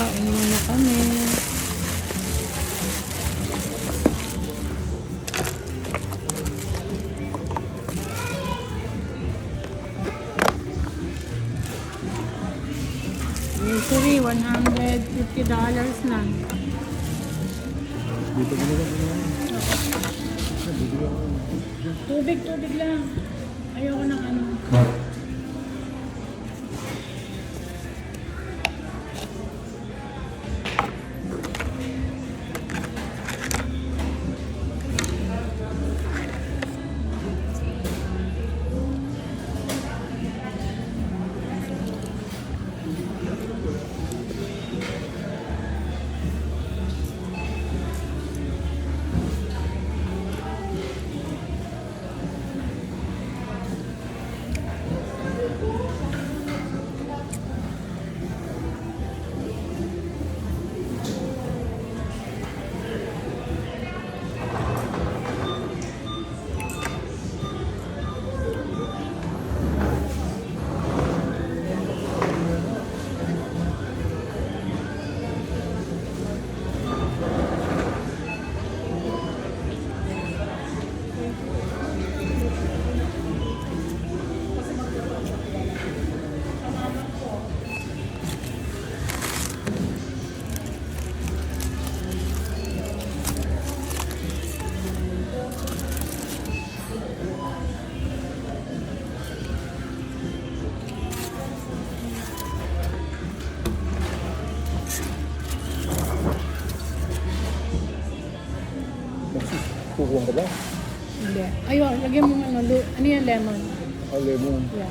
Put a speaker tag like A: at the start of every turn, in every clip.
A: Kain muna kami. Grocery, $150 lang.
B: Dito mo na lang.
A: Tubig lang. Ayoko ng ano.
B: Kukuha ka ba?
A: Hindi. Ayun, lagyan mo ano, ano yan, lemon.
B: Lemon.
A: Yeah.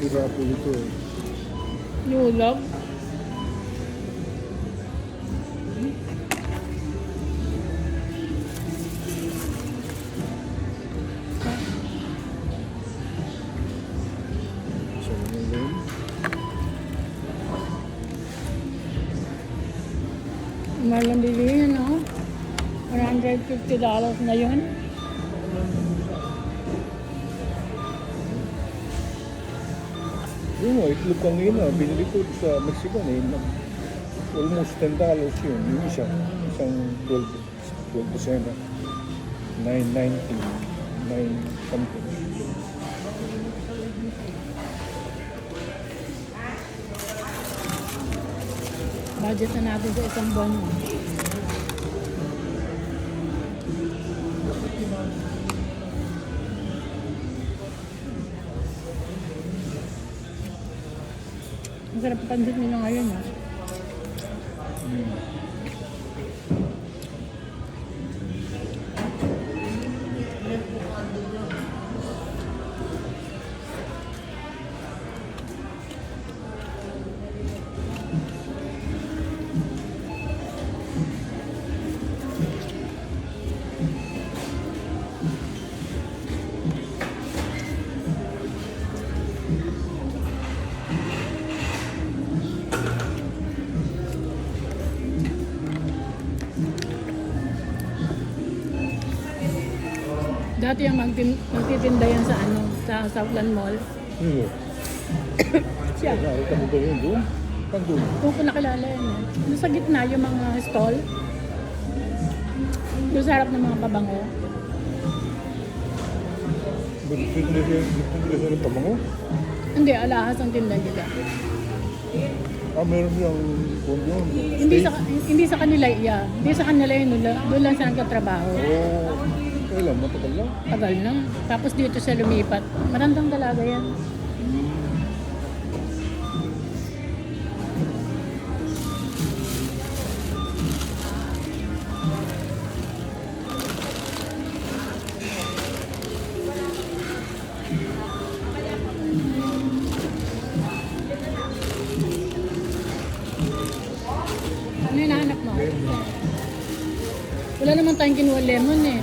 B: Sira po ito eh.
A: Yulog. Mahal ang bilihin, no? $150 na yun.
B: Yung itlog kanina, binili ko sa Mexico na almost $10 yun. Yung isang 12%. 9.90. 9 something.
A: Budget na natin sa isang buwan. Ang sarap pandit nila ngayon, ha? Dati yung magtitinda yan sa ano, sa Southland Mall. Siya.
B: Nakita mo ba yun doon? Pag doon?
A: Kung ko nakilala yan eh. Doon sa gitna yung mga stall. Doon sa harap ng mga pabango.
B: Dito sa pabango?
A: Hindi, alahas ang tinda nila.
B: Meron siyang kondo.
A: Hindi sa kanila, yeah. Hindi sa kanila yun, doon lang siya nagkatrabaho.
B: Kailan? Matagal lang?
A: Tagal na. Tapos dito siya lumipat. Matandang dalaga yan. Ano yung nahanap mo? Wala naman tayong kinuha lemon eh.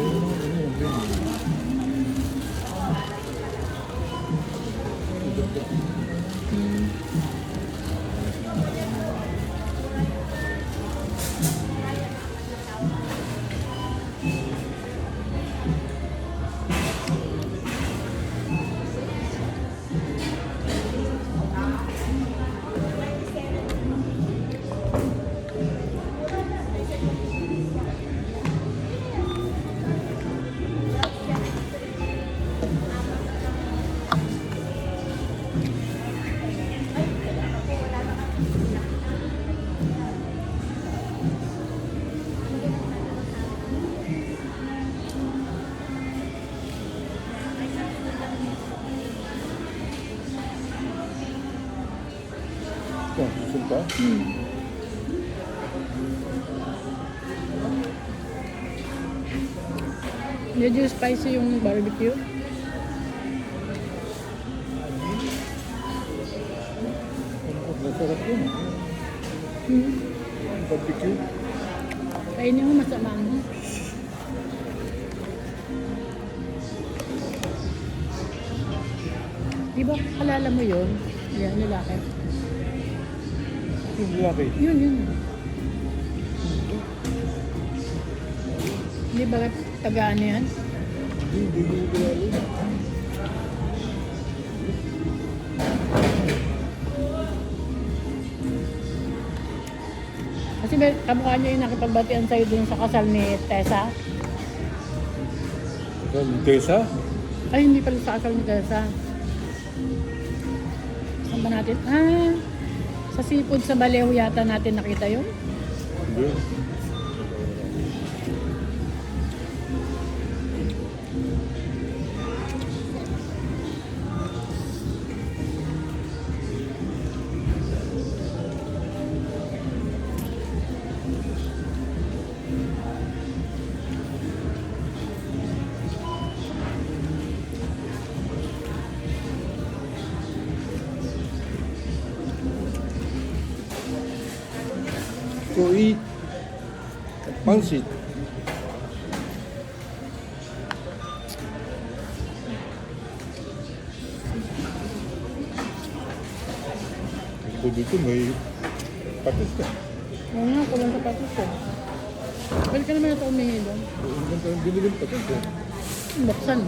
B: pa?
A: Medyo spicy yung barbecue.
B: Masarap yun. Barbecue.
A: Kainin mo, masama mo. Di ba kalala mo yun? Yan, lalaki.
B: Yung lalaki.
A: Yun. Di ba tagaan yan?
B: Hindi ko kilala.
A: Kasi kamukha niya yung nakipagbatian sa'yo dun sa kasal ni Tessa.
B: Tessa?
A: Ay, hindi pala sa kasal ni Tessa. Saan ba natin? Sa seafood sa Baleho yata natin nakita yun.
B: Hindi. So eat pansit. Ito dito may patis ka.
A: Oo nga, kulang sa patis eh. Balik ka naman na ito umihi doon.
B: Hindi tayong binigyan patis eh.
A: Buksan.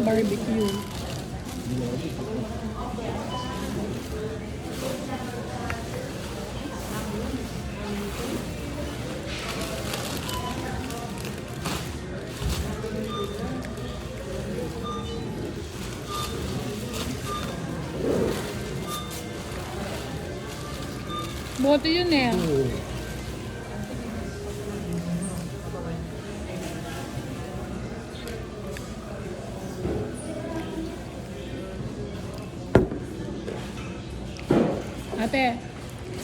A: Barbecue. Bote yun eh.
B: Oo.
A: Ate,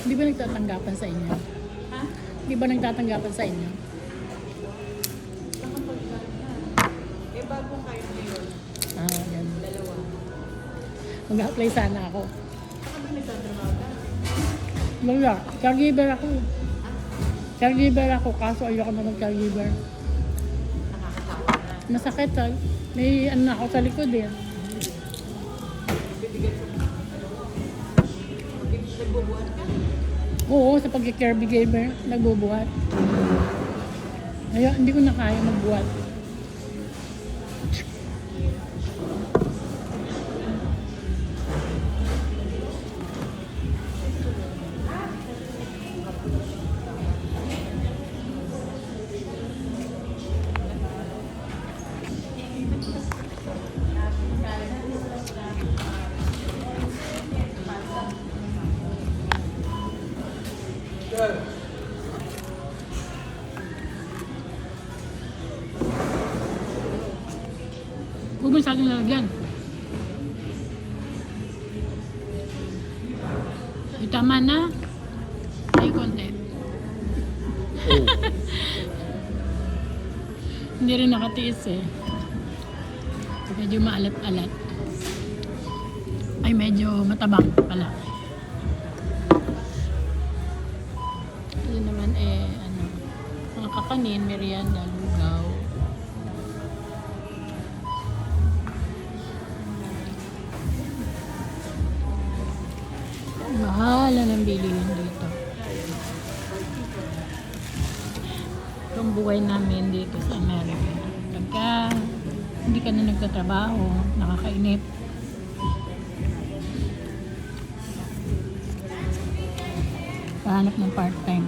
A: di ba nagtatanggapan sa inyo? Ha? Di ba nagtatanggapan sa inyo?
C: Eh, bago kayo ngayon,
A: Yan.
C: dalawa.
A: Mag-apply sana ako.
C: Saka ba nagtatrabaho ka?
A: Wala, caregiver ako. Caregiver ako, kaso ayoko na mag-caregiver.
C: Nakakatawa na.
A: Masakit ha. May ano na ako sa likod eh.
C: Nagbubuhat ka?
A: Oo, sa pag-caregiver, nagbubuhat. Ayun, hindi ko na kaya magbuhat. Huwag mo sa akin lalagyan. Ay, tama na. Ay, konti.
B: Oh.
A: Hindi rin nakatiis eh. Medyo maalat-alat. Ay, medyo matabang pala. Ito naman eh, mga kakanin, merienda, lugaw. Mahala ng bilihin dito. Itong buhay namin dito sa Amerika. Pagka hindi ka na nagtatrabaho, nakakainip. Pahanap ng part-time.